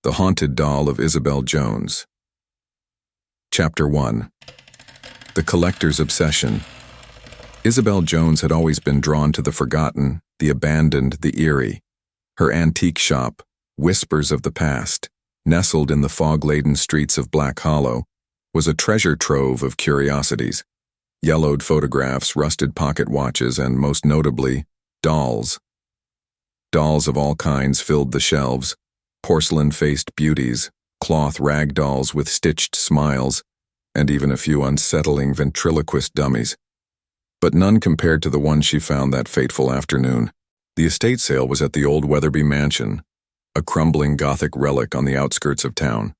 The Haunted Doll of Isabelle Jones. Chapter 1. The Collector's Obsession. Isabelle Jones had always been drawn to the forgotten, the abandoned, the eerie. Her antique shop, whispers of the past, nestled in the fog-laden streets of Black Hollow, was a treasure trove of curiosities. Yellowed photographs, rusted pocket watches, and most notably, dolls. Dolls of all kinds filled the shelves. Porcelain-faced beauties, cloth rag dolls with stitched smiles, and even a few unsettling ventriloquist dummies. But none compared to the one she found that fateful afternoon. The estate sale was at the old Weatherby mansion, a crumbling Gothic relic on the outskirts of town.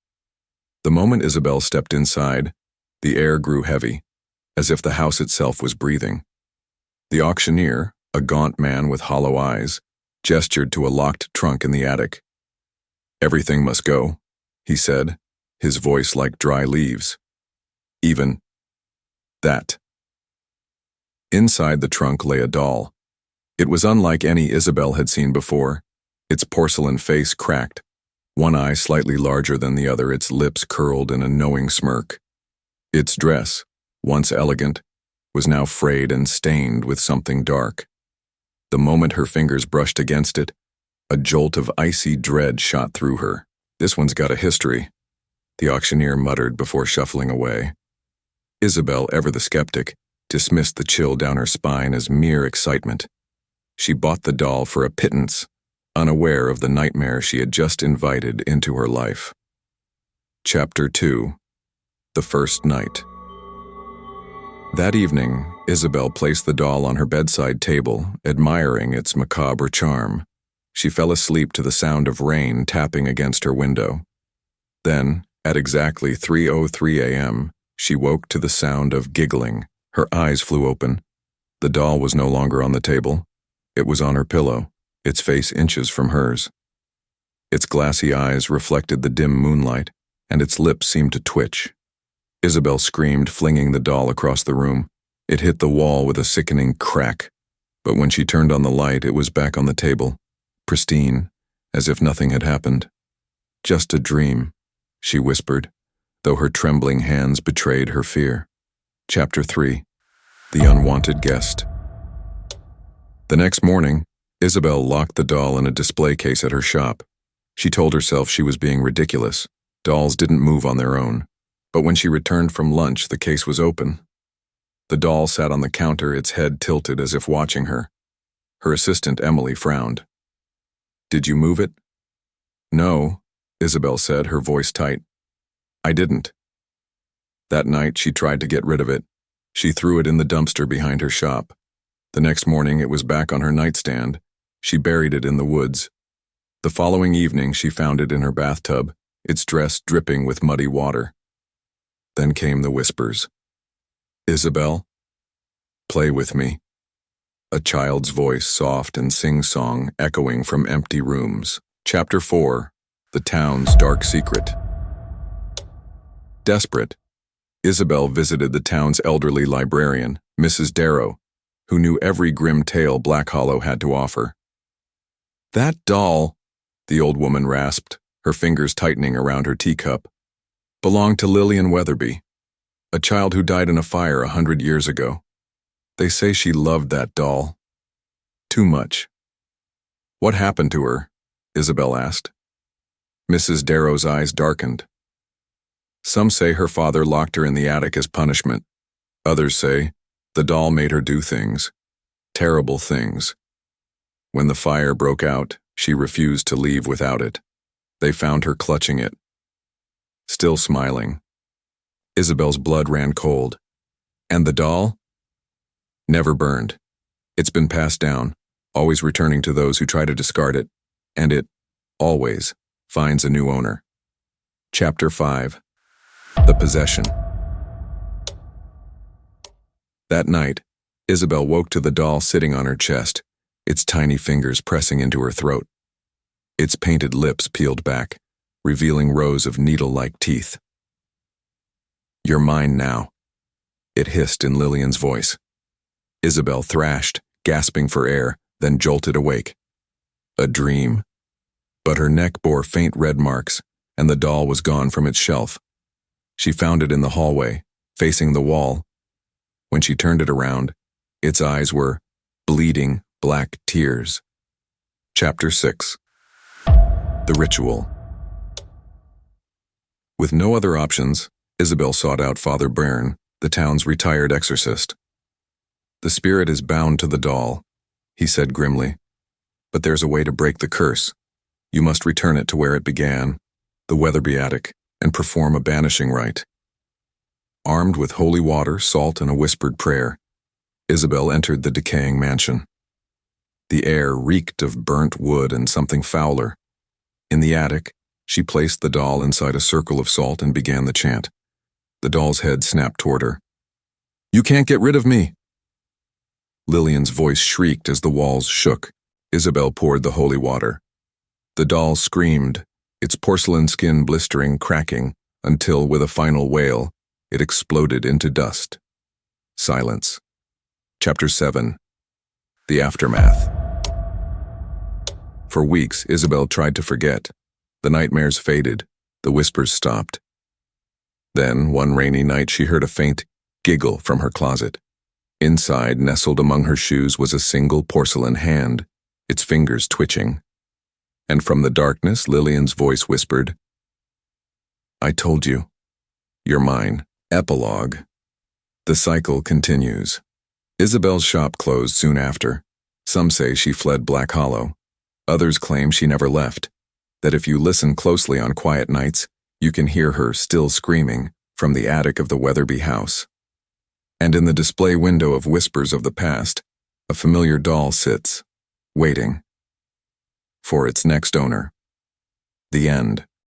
The moment Isabelle stepped inside, the air grew heavy, as if the house itself was breathing. The auctioneer, a gaunt man with hollow eyes, gestured to a locked trunk in the attic. "Everything must go," he said, his voice like dry leaves. "Even that." Inside the trunk lay a doll. It was unlike any Isabelle had seen before, its porcelain face cracked, one eye slightly larger than the other, its lips curled in a knowing smirk. Its dress, once elegant, was now frayed and stained with something dark. The moment her fingers brushed against it, a jolt of icy dread shot through her. "This one's got a history," the auctioneer muttered before shuffling away. Isabelle, ever the skeptic, dismissed the chill down her spine as mere excitement. She bought the doll for a pittance, unaware of the nightmare she had just invited into her life. Chapter 2. The First Night. That evening, Isabelle placed the doll on her bedside table, admiring its macabre charm. She fell asleep to the sound of rain tapping against her window. Then, at exactly 3:03 a.m., she woke to the sound of giggling. Her eyes flew open. The doll was no longer on the table. It was on her pillow, its face inches from hers. Its glassy eyes reflected the dim moonlight, and its lips seemed to twitch. Isabelle screamed, flinging the doll across the room. It hit the wall with a sickening crack, but when she turned on the light, it was back on the table, pristine, as if nothing had happened. "Just a dream," she whispered, though her trembling hands betrayed her fear. Chapter 3. The Unwanted Guest. The next morning, Isabelle locked the doll in a display case at her shop. She told herself she was being ridiculous. Dolls didn't move on their own. But when she returned from lunch, the case was open. The doll sat on the counter, its head tilted as if watching her. Her assistant, Emily, frowned. "Did you move it?" "No," Isabelle said, her voice tight. "I didn't." That night, she tried to get rid of it. She threw it in the dumpster behind her shop. The next morning, it was back on her nightstand. She buried it in the woods. The following evening, she found it in her bathtub, its dress dripping with muddy water. Then came the whispers. "Isabelle, play with me." A child's voice, soft and sing-song, echoing from empty rooms. Chapter 4. The Town's Dark Secret. Desperate, Isabelle visited the town's elderly librarian, Mrs. Darrow, who knew every grim tale Black Hollow had to offer. "That doll," the old woman rasped, her fingers tightening around her teacup, "belonged to Lillian Weatherby, a child who died in a fire 100 years ago. They say she loved that doll. Too much." "What happened to her?" Isabelle asked. Mrs. Darrow's eyes darkened. "Some say her father locked her in the attic as punishment. Others say the doll made her do things, terrible things. When the fire broke out, she refused to leave without it. They found her clutching it." Still smiling, Isabelle's blood ran cold. "And the doll?" "Never burned. It's been passed down, always returning to those who try to discard it, and it, always, finds a new owner." Chapter 5. The Possession. That night, Isabelle woke to the doll sitting on her chest, its tiny fingers pressing into her throat. Its painted lips peeled back, revealing rows of needle-like teeth. "You're mine now," it hissed in Lillian's voice. Isabelle thrashed, gasping for air, then jolted awake. A dream. But her neck bore faint red marks, and the doll was gone from its shelf. She found it in the hallway, facing the wall. When she turned it around, its eyes were bleeding black tears. Chapter 6. The Ritual. With no other options, Isabelle sought out Father Byrne, the town's retired exorcist. "The spirit is bound to the doll," he said grimly. "But there's a way to break the curse. You must return it to where it began, the Weatherby attic, and perform a banishing rite." Armed with holy water, salt, and a whispered prayer, Isabelle entered the decaying mansion. The air reeked of burnt wood and something fouler. In the attic, she placed the doll inside a circle of salt and began the chant. The doll's head snapped toward her. "You can't get rid of me!" Lillian's voice shrieked as the walls shook. Isabelle poured the holy water. The doll screamed, its porcelain skin blistering, cracking, until, with a final wail, it exploded into dust. Silence. Chapter 7. The Aftermath. For weeks, Isabelle tried to forget. The nightmares faded. The whispers stopped. Then, one rainy night, she heard a faint giggle from her closet. Inside, nestled among her shoes, was a single porcelain hand, its fingers twitching. And from the darkness, Lillian's voice whispered, "I told you. You're mine." Epilogue. The cycle continues. Isabelle's shop closed soon after. Some say she fled Black Hollow. Others claim she never left, that if you listen closely on quiet nights, you can hear her still screaming from the attic of the Weatherby house. And in the display window of Whispers of the Past, a familiar doll sits, waiting for its next owner. The end.